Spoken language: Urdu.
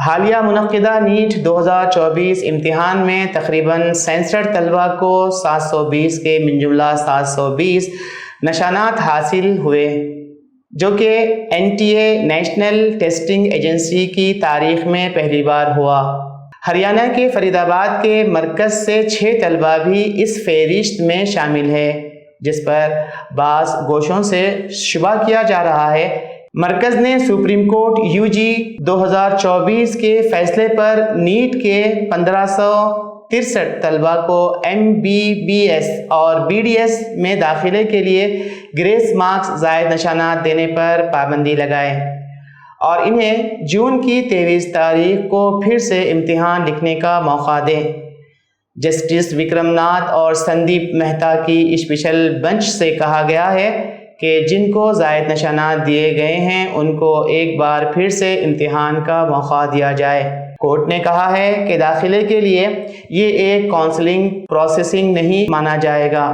حالیہ منعقدہ نیٹ 2024 امتحان میں تقریباً 67 طلبہ کو 720 کے من جملہ 720 نشانات حاصل ہوئے، جو کہ NTA نیشنل ٹیسٹنگ ایجنسی کی تاریخ میں پہلی بار ہوا۔ ہریانہ کے فرید آباد کے مرکز سے 6 طلبہ بھی اس فہرست میں شامل ہے، جس پر بعض گوشوں سے شبہ کیا جا رہا ہے۔ مرکز نے سپریم کورٹ UG 2024 کے فیصلے پر نیٹ کے 1563 طلبہ کو MBBS اور BDS میں داخلے کے لیے گریس مارکس زائد نشانات دینے پر پابندی لگائے اور انہیں جون کی 23 تاریخ کو پھر سے امتحان لکھنے کا موقع دے۔ جسٹس وکرم ناتھ اور سندیپ مہتا کی اسپیشل بنچ سے کہا گیا ہے کہ جن کو زائد نشانات دیے گئے ہیں ان کو ایک بار پھر سے امتحان کا موقع دیا جائے۔ کورٹ نے کہا ہے کہ داخلے کے لیے یہ ایک کاؤنسلنگ پروسیسنگ نہیں مانا جائے گا۔